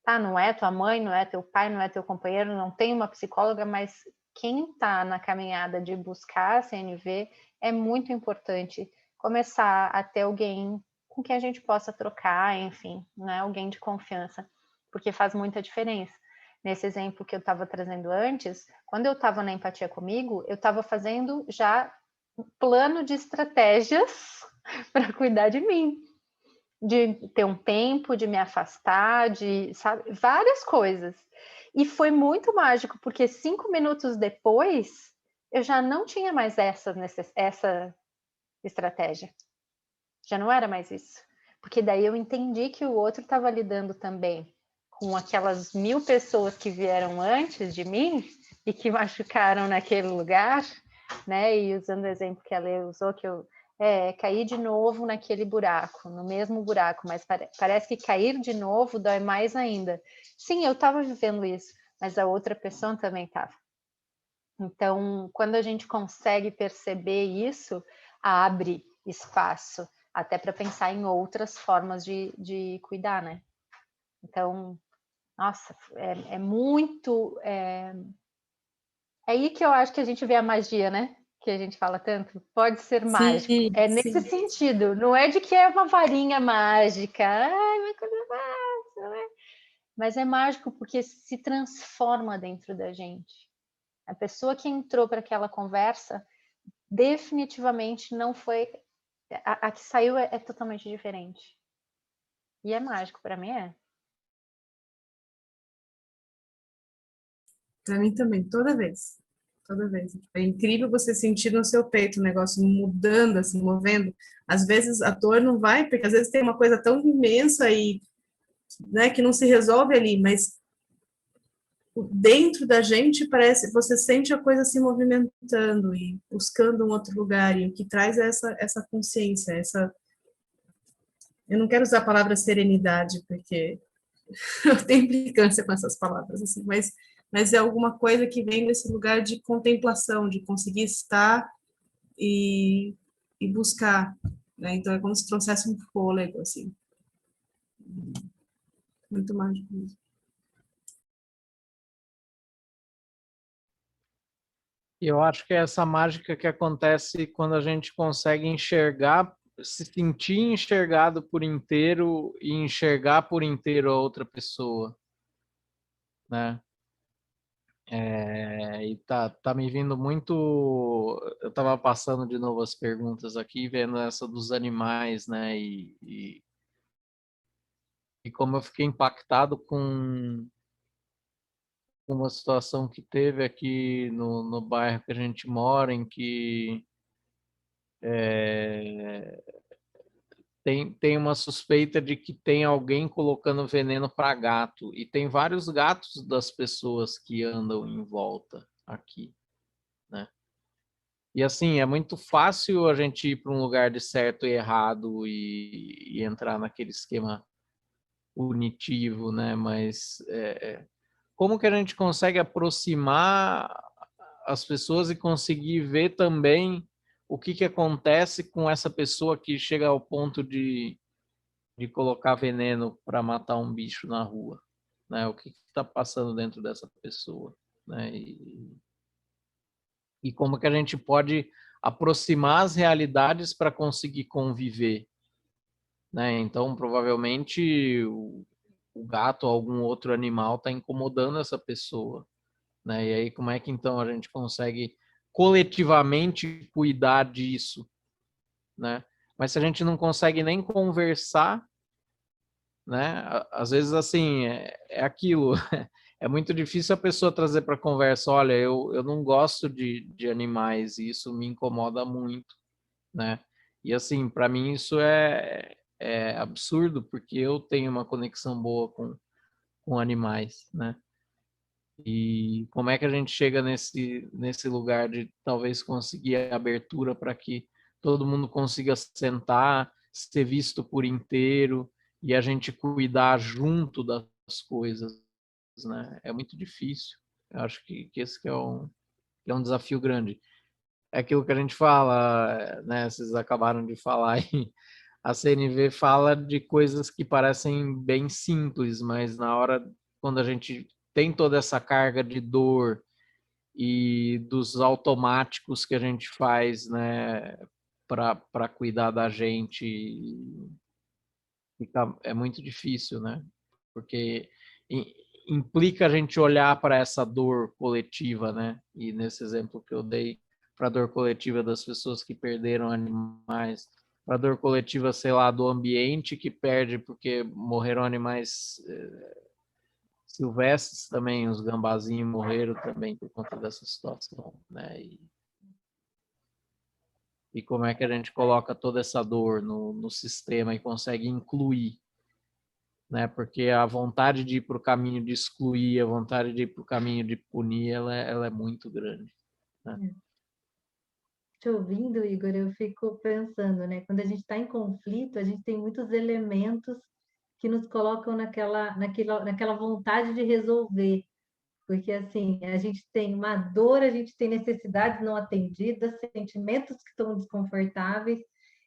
Tá, não é tua mãe, não é teu pai, não é teu companheiro, não tem uma psicóloga, mas quem está na caminhada de buscar a CNV é muito importante começar a ter alguém com quem a gente possa trocar, enfim, né, alguém de confiança, porque faz muita diferença. Nesse exemplo que eu estava trazendo antes, quando eu estava na empatia comigo, eu estava fazendo já um plano de estratégias para cuidar de mim, de ter um tempo, de me afastar, de, sabe, várias coisas. E foi muito mágico, porque 5 minutos depois, eu já não tinha mais essa estratégia. Já não era mais isso. Porque daí eu entendi que o outro estava lidando também com aquelas 1000 pessoas que vieram antes de mim e que machucaram naquele lugar, né? E usando o exemplo que a Lê usou, que eu caí de novo naquele buraco, no mesmo buraco, mas parece que cair de novo dói mais ainda. Sim, eu estava vivendo isso, mas a outra pessoa também estava. Então, quando a gente consegue perceber isso, abre espaço até para pensar em outras formas de cuidar, né? Então, nossa, é muito... É aí que eu acho que a gente vê a magia, né? Que a gente fala tanto, pode ser mágico. Sim, É nesse sim. sentido, não é de que é uma varinha mágica, ai, uma coisa mágica, né? Mas é mágico porque se transforma dentro da gente. A pessoa que entrou para aquela conversa definitivamente não foi... A que saiu é totalmente diferente. E é mágico, para mim é. Para mim também, toda vez. Toda vez. É incrível você sentir no seu peito o negócio mudando, assim, movendo. Às vezes a dor não vai, porque às vezes tem uma coisa tão imensa e, né, que não se resolve ali, mas dentro da gente parece, você sente a coisa se movimentando e buscando um outro lugar, e o que traz é essa consciência, eu não quero usar a palavra serenidade, porque eu tenho implicância com essas palavras, assim, mas é alguma coisa que vem desse lugar de contemplação, de conseguir estar e buscar, né? Então é como se trouxesse um fôlego, assim, muito mágico mesmo. E eu acho que é essa mágica que acontece quando a gente consegue enxergar, se sentir enxergado por inteiro e enxergar por inteiro a outra pessoa, né? E tá me vindo muito. Eu estava passando de novo as perguntas aqui, vendo essa dos animais, né? E como eu fiquei impactado com uma situação que teve aqui no bairro que a gente mora, em que tem uma suspeita de que tem alguém colocando veneno para gato, e tem vários gatos das pessoas que andam em volta aqui, né? E assim, é muito fácil a gente ir para um lugar de certo e errado e entrar naquele esquema punitivo, né? Mas como que a gente consegue aproximar as pessoas e conseguir ver também o que acontece com essa pessoa que chega ao ponto de colocar veneno para matar um bicho na rua, né? O que está passando dentro dessa pessoa, né? E como que a gente pode aproximar as realidades para conseguir conviver, né? Então, provavelmente o gato ou algum outro animal está incomodando essa pessoa, né? E aí como é que então a gente consegue coletivamente cuidar disso, né? Mas se a gente não consegue nem conversar, né? Às vezes assim é aquilo. É muito difícil a pessoa trazer para conversa, olha, eu não gosto de animais e isso me incomoda muito, né? E assim, para mim isso é absurdo, porque eu tenho uma conexão boa com animais, né? E como é que a gente chega nesse lugar de talvez conseguir a abertura para que todo mundo consiga sentar, ser visto por inteiro e a gente cuidar junto das coisas, né? É muito difícil. Eu acho que esse que é um desafio grande. É aquilo que a gente fala, né? Vocês acabaram de falar aí. A CNV fala de coisas que parecem bem simples, mas na hora, quando a gente tem toda essa carga de dor e dos automáticos que a gente faz, né, para cuidar da gente, é muito difícil, né? Porque implica a gente olhar para essa dor coletiva, né? E nesse exemplo que eu dei, para a dor coletiva das pessoas que perderam animais, para a dor coletiva, sei lá, do ambiente que perde porque morreram animais silvestres também, os gambazinhos morreram também por conta dessa situação, né? E como é que a gente coloca toda essa dor no sistema e consegue incluir, né? Porque a vontade de ir para o caminho de excluir, a vontade de ir para o caminho de punir, ela é muito grande, né? Te ouvindo, Igor, eu fico pensando, né? Quando a gente está em conflito, a gente tem muitos elementos que nos colocam naquela vontade de resolver. Porque, assim, a gente tem uma dor, a gente tem necessidades não atendidas, sentimentos que estão desconfortáveis,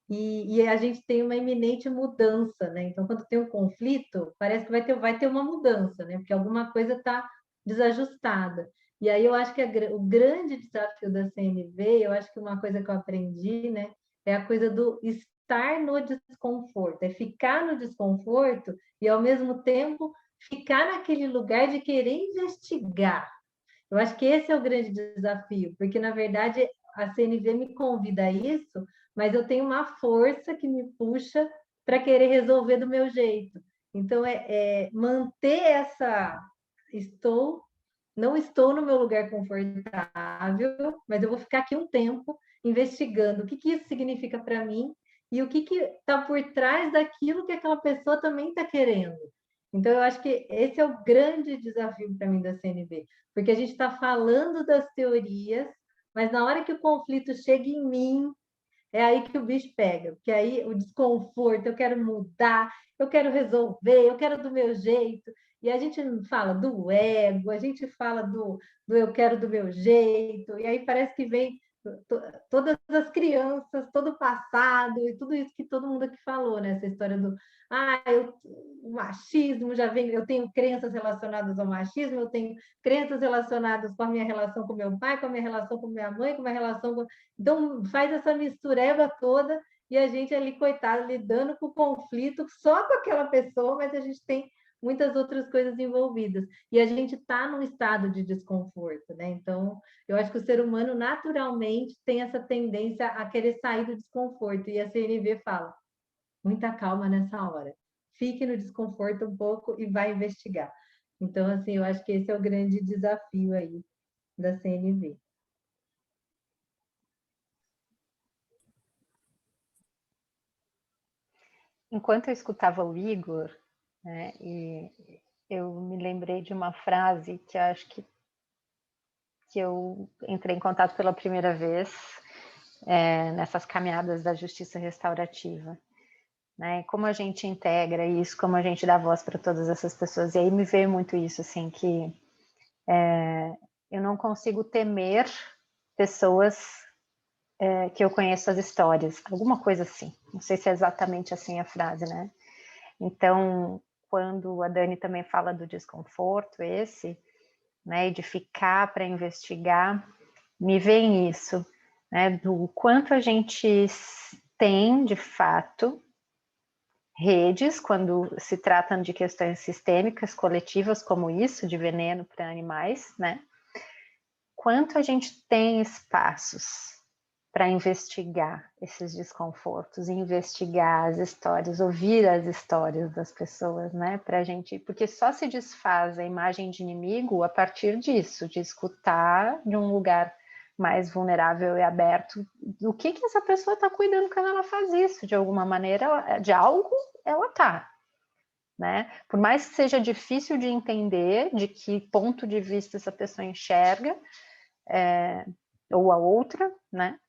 e a gente tem uma iminente mudança, né? Então, quando tem um conflito, parece que vai ter uma mudança, né? Porque alguma coisa está desajustada. E aí eu acho que o grande desafio da CNV, eu acho que uma coisa que eu aprendi, né, é a coisa do estar no desconforto, é ficar no desconforto e, ao mesmo tempo, ficar naquele lugar de querer investigar. Eu acho que esse é o grande desafio, porque, na verdade, a CNV me convida a isso, mas eu tenho uma força que me puxa para querer resolver do meu jeito. Então, manter essa... Não estou no meu lugar confortável, mas eu vou ficar aqui um tempo investigando o que isso significa para mim e o que está por trás daquilo que aquela pessoa também está querendo. Então, eu acho que esse é o grande desafio para mim da CNV, porque a gente está falando das teorias, mas na hora que o conflito chega em mim, é aí que o bicho pega, porque aí o desconforto, eu quero mudar, eu quero resolver, eu quero do meu jeito. E a gente fala do ego, a gente fala do eu quero do meu jeito, e aí parece que vem todas as crianças, todo o passado e tudo isso que todo mundo aqui falou, né? Essa história do o machismo já vem, eu tenho crenças relacionadas ao machismo, eu tenho crenças relacionadas com a minha relação com meu pai, com a minha relação com minha mãe, com a minha relação com... Então faz essa mistureba toda e a gente ali, coitado, lidando com o conflito só com aquela pessoa, mas a gente tem muitas outras coisas envolvidas. E a gente está num estado de desconforto, né? Então, eu acho que o ser humano naturalmente tem essa tendência a querer sair do desconforto. E a CNV fala: muita calma nessa hora. Fique no desconforto um pouco e vai investigar. Então, assim, eu acho que esse é o grande desafio aí da CNV. enquanto eu escutava o Igor, né, e eu me lembrei de uma frase que eu acho que eu entrei em contato pela primeira vez nessas caminhadas da justiça restaurativa, né? Como a gente integra isso, como a gente dá voz para todas essas pessoas. E aí me veio muito isso, assim, que eu não consigo temer pessoas que eu conheço as histórias, alguma coisa assim. Não sei se é exatamente assim a frase, né? Então, quando a Dani também fala do desconforto, né, e de ficar para investigar, me vem isso, né, do quanto a gente tem, de fato, redes, quando se tratam de questões sistêmicas, coletivas, como isso, de veneno para animais, né? Quanto a gente tem espaços para investigar esses desconfortos, investigar as histórias, ouvir as histórias das pessoas, né? Pra gente, porque só se desfaz a imagem de inimigo a partir disso, de escutar de um lugar mais vulnerável e aberto do que essa pessoa está cuidando quando ela faz isso. De alguma maneira, de algo ela está, né? Por mais que seja difícil de entender de que ponto de vista essa pessoa enxerga, ou a outra, né?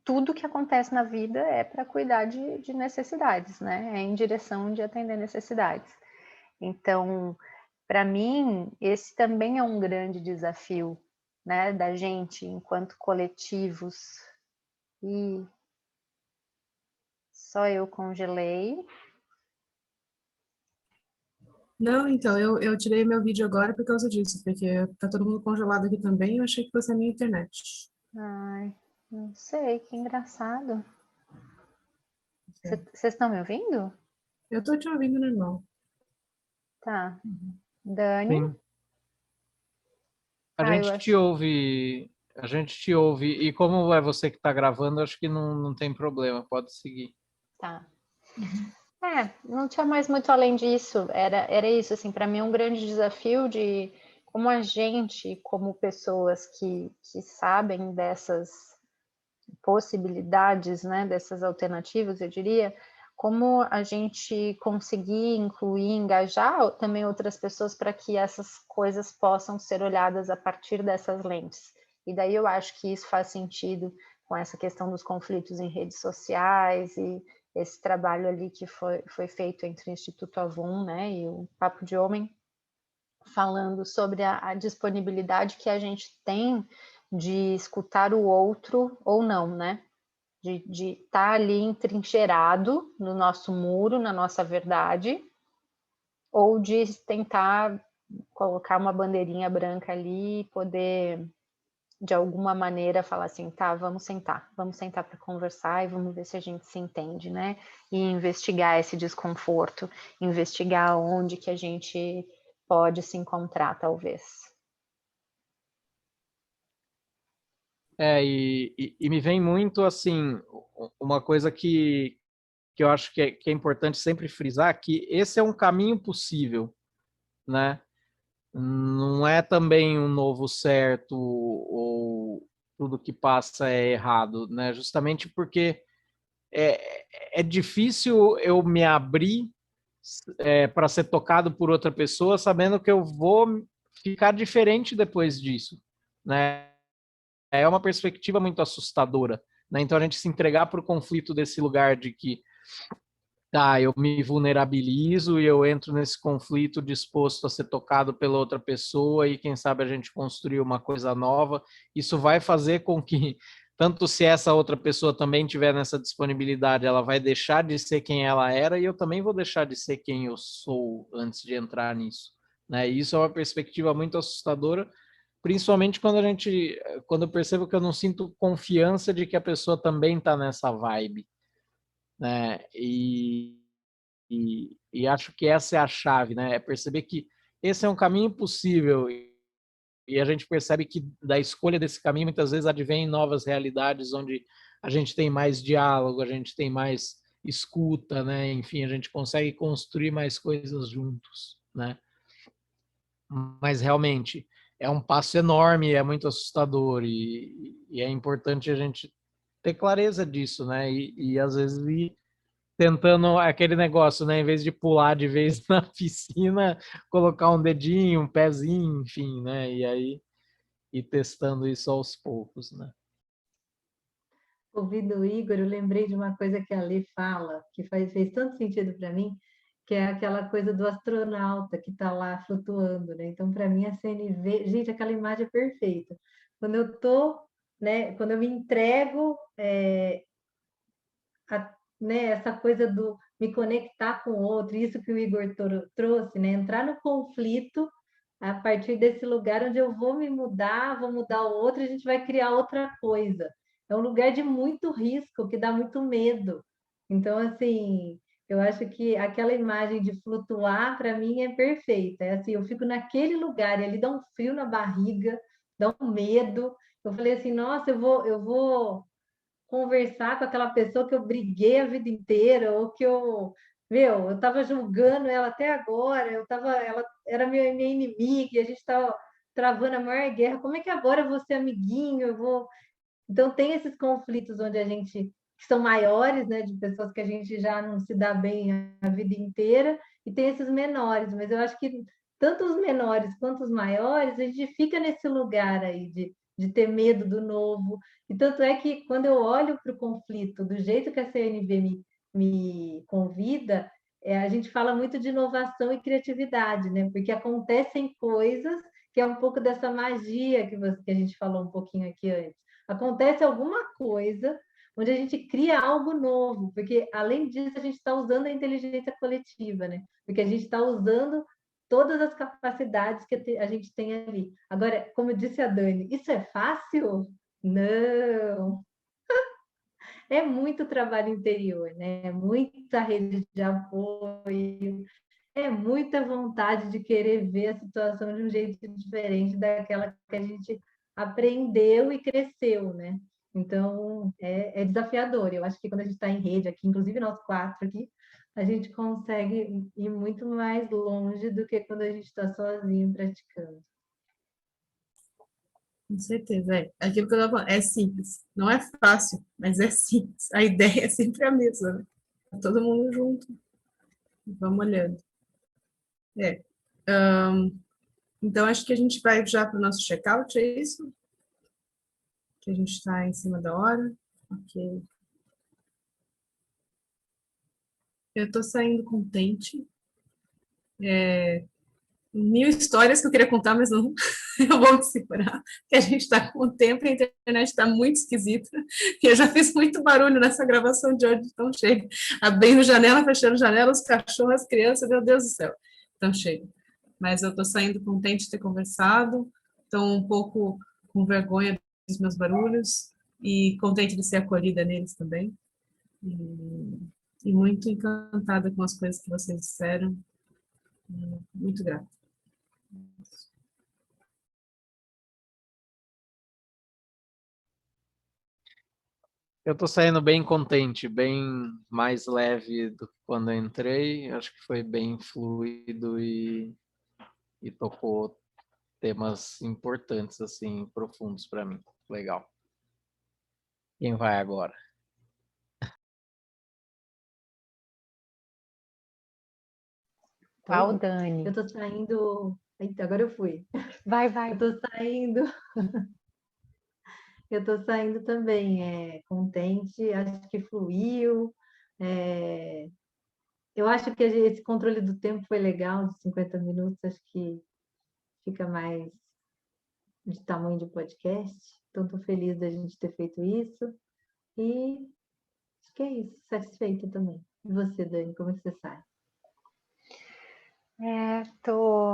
Tudo que acontece na vida é para cuidar de necessidades, né? É em direção de atender necessidades. Então, para mim, esse também é um grande desafio, né, da gente enquanto coletivos. E só eu congelei. Não, então, eu tirei meu vídeo agora por causa disso, porque tá todo mundo congelado aqui também, eu achei que fosse a minha internet. Ai, não sei, que engraçado. É. Vocês estão me ouvindo? Eu tô te ouvindo normal. Tá. Dani? Sim. A Eu gente te acho. ouve, a gente te ouve, e como é você que está gravando, acho que não tem problema, pode seguir. Tá. Não tinha mais muito além disso. Era isso, assim, para mim é um grande desafio de como a gente, como pessoas que sabem dessas possibilidades, né, dessas alternativas, eu diria, como a gente conseguir incluir, engajar também outras pessoas para que essas coisas possam ser olhadas a partir dessas lentes. E daí eu acho que isso faz sentido com essa questão dos conflitos em redes sociais e esse trabalho ali que foi feito entre o Instituto Avon, né, e o Papo de Homem, falando sobre a disponibilidade que a gente tem de escutar o outro ou não, né? De estar ali entrincheirado no nosso muro, na nossa verdade, ou de tentar colocar uma bandeirinha branca ali e poder, de alguma maneira, falar assim, tá, vamos sentar para conversar e vamos ver se a gente se entende, né? E investigar esse desconforto, investigar onde que a gente pode se encontrar, talvez. E me vem muito, assim, uma coisa que eu acho que é importante sempre frisar, que esse é um caminho possível, né? Não é também um novo certo ou tudo que passa é errado, né? Justamente porque é difícil eu me abrir para ser tocado por outra pessoa, sabendo que eu vou ficar diferente depois disso, né? É uma perspectiva muito assustadora, né? Então a gente se entregar para o conflito desse lugar de que tá, eu me vulnerabilizo e eu entro nesse conflito disposto a ser tocado pela outra pessoa e quem sabe a gente construir uma coisa nova. Isso vai fazer com que, tanto se essa outra pessoa também tiver nessa disponibilidade, ela vai deixar de ser quem ela era e eu também vou deixar de ser quem eu sou antes de entrar nisso, né? E isso é uma perspectiva muito assustadora, principalmente quando eu percebo que eu não sinto confiança de que a pessoa também está nessa vibe, né? E acho que essa é a chave, né? É perceber que esse é um caminho possível e a gente percebe que da escolha desse caminho muitas vezes advém novas realidades onde a gente tem mais diálogo, a gente tem mais escuta, né? Enfim, a gente consegue construir mais coisas juntos, né? Mas realmente é um passo enorme, é muito assustador e é importante a gente ter clareza disso, né? E às vezes ir tentando aquele negócio, né? Em vez de pular de vez na piscina, colocar um dedinho, um pezinho, enfim, né? E aí ir testando isso aos poucos, né? Ouvindo o Igor, eu lembrei de uma coisa que a Lê fala, que fez tanto sentido para mim, que é aquela coisa do astronauta que está lá flutuando, né? Então, para mim, a CNV, gente, aquela imagem é perfeita. Quando eu tô, né? Quando eu me entrego, né? Essa coisa do me conectar com o outro, isso que o Igor trouxe, né? Entrar no conflito a partir desse lugar onde eu vou me mudar, vou mudar o outro, e a gente vai criar outra coisa. É um lugar de muito risco, que dá muito medo. Então, assim, eu acho que aquela imagem de flutuar, para mim, é perfeita. É assim, eu fico naquele lugar e ali dá um frio na barriga, dá um medo. Eu falei assim, nossa, eu vou conversar com aquela pessoa que eu briguei a vida inteira, ou que eu estava julgando ela até agora, ela era minha inimiga, e a gente estava travando a maior guerra. Como é que agora eu vou ser amiguinho? Então, tem esses conflitos onde a gente, que são maiores, né, de pessoas que a gente já não se dá bem a vida inteira, e tem esses menores, mas eu acho que tanto os menores quanto os maiores, a gente fica nesse lugar aí de ter medo do novo. E tanto é que quando eu olho para o conflito, do jeito que a CNV me convida, a gente fala muito de inovação e criatividade, né? Porque acontecem coisas que é um pouco dessa magia que a gente falou um pouquinho aqui antes. Acontece alguma coisa onde a gente cria algo novo, porque além disso a gente está usando a inteligência coletiva, né? Porque a gente está usando todas as capacidades que a gente tem ali. Agora, como disse a Dani, isso é fácil? Não. É muito trabalho interior, né? É muita rede de apoio, é muita vontade de querer ver a situação de um jeito diferente daquela que a gente aprendeu e cresceu, né? Então, é desafiador. Eu acho que quando a gente está em rede aqui, inclusive nós quatro aqui, a gente consegue ir muito mais longe do que quando a gente está sozinho praticando. Com certeza, é. Aquilo que eu estava falando, é simples. Não é fácil, mas é simples. A ideia é sempre a mesma, né? Todo mundo junto. Vamos olhando. É. Então, acho que a gente vai já para o nosso check-out, é isso? Que a gente está em cima da hora. Ok. Eu estou saindo contente. Mil histórias que eu queria contar, mas não, eu vou me segurar, porque a gente está com o tempo e a internet está muito esquisita, e eu já fiz muito barulho nessa gravação de hoje, então chega, abrindo janela, fechando janela, os cachorros, as crianças, meu Deus do céu, então chega. Mas eu estou saindo contente de ter conversado, estou um pouco com vergonha dos meus barulhos, e contente de ser acolhida neles também, e muito encantada com as coisas que vocês disseram, muito grata. Eu tô saindo bem contente, bem mais leve do que quando eu entrei. Acho que foi bem fluido e tocou temas importantes, assim, profundos para mim. Legal. Quem vai agora? Qual, Dani? Eu tô saindo. Eita, agora eu fui. Vai, Eu vai. tô saindo. Eu tô saindo também, contente, acho que fluiu. Eu acho que esse controle do tempo foi legal, de 50 minutos, acho que fica mais de tamanho de podcast. Então, estou feliz da gente ter feito isso. E acho que é isso, satisfeita também. E você, Dani, como é que você sai? Tô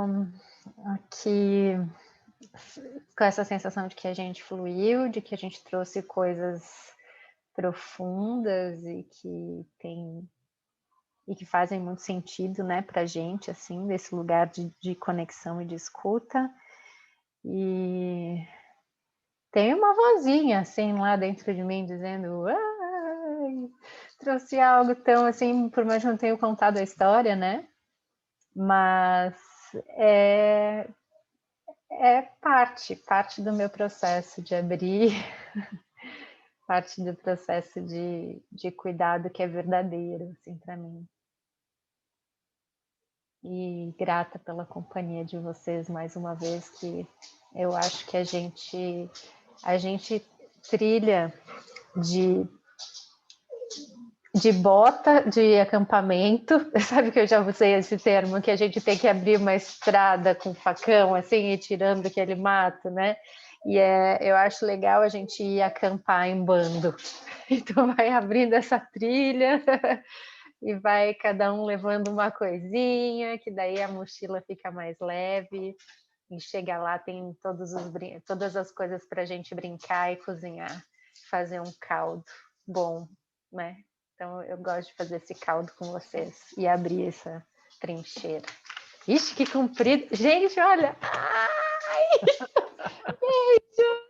aqui com essa sensação de que a gente fluiu, de que a gente trouxe coisas profundas e que fazem muito sentido, né, pra gente, assim, desse lugar de conexão e de escuta. E tem uma vozinha, assim, lá dentro de mim, dizendo, ai, trouxe algo tão, assim, por mais que eu não tenha contado a história, né, mas é parte do meu processo de abrir parte do processo de cuidado que é verdadeiro, assim, para mim. E grata pela companhia de vocês mais uma vez, que eu acho que a gente trilha de bota de acampamento, sabe que eu já usei esse termo, que a gente tem que abrir uma estrada com facão, assim, e tirando aquele mato, né? E eu acho legal a gente ir acampar em bando. Então vai abrindo essa trilha e vai cada um levando uma coisinha, que daí a mochila fica mais leve. E chega lá, tem todas as coisas para a gente brincar e cozinhar, fazer um caldo bom, né? Então eu gosto de fazer esse caldo com vocês e abrir essa trincheira. Ixi, que comprido! Gente, olha! Ai! Beijo!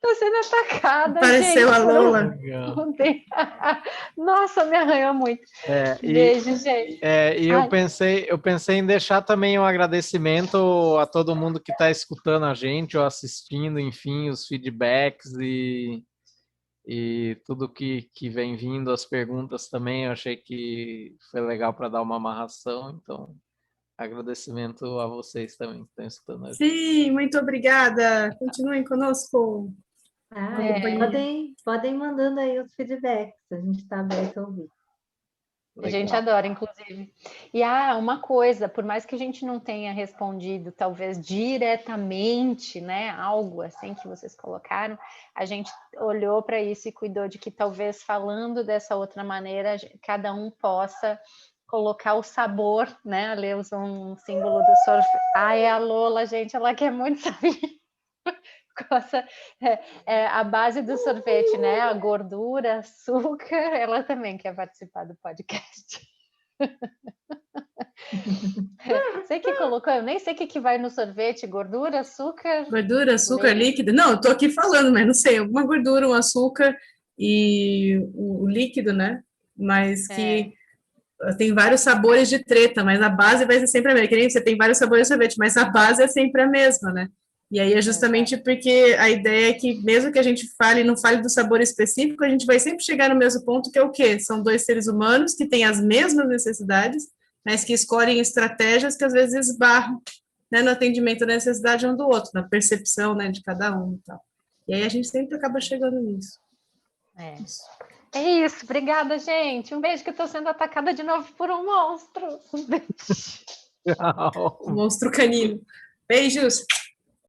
Tô sendo atacada, Pareceu gente, a Lola. Nossa, me arranhou muito. Beijo, gente. E eu pensei em deixar também um agradecimento a todo mundo que está escutando a gente ou assistindo, enfim, os feedbacks e tudo que vem vindo, as perguntas também. Eu achei que foi legal para dar uma amarração, então agradecimento a vocês também que estão escutando a gente. Sim, muito obrigada. Continuem conosco. Podem mandando aí os feedbacks, a gente está aberto a ouvir. A gente adora, inclusive. E uma coisa, por mais que a gente não tenha respondido, talvez diretamente, né, algo assim que vocês colocaram, a gente olhou para isso e cuidou de que talvez falando dessa outra maneira, cada um possa colocar o sabor, né? A Lê usou um símbolo do sorvete. É a Lola, gente, ela quer muito saber. A base do sorvete, né? A gordura, açúcar, ela também quer participar do podcast. Sei que colocou, eu nem sei o que vai no sorvete, gordura, açúcar. Gordura, açúcar líquido. Não, eu tô aqui falando, mas não sei, alguma gordura, um açúcar e o líquido, né? Mas que tem vários sabores de treta, mas a base vai ser sempre a mesma. Que nem você tem vários sabores de sorvete, mas a base é sempre a mesma, né? E aí é justamente porque a ideia é que, mesmo que a gente não fale do sabor específico, a gente vai sempre chegar no mesmo ponto, que é o quê? São dois seres humanos que têm as mesmas necessidades, mas que escolhem estratégias que às vezes esbarram, né, no atendimento da necessidade um do outro, na percepção, né, de cada um e tal. E aí a gente sempre acaba chegando nisso. É isso, obrigada, gente. Um beijo, que eu estou sendo atacada de novo por um monstro. Um beijo. Monstro canino. Beijos!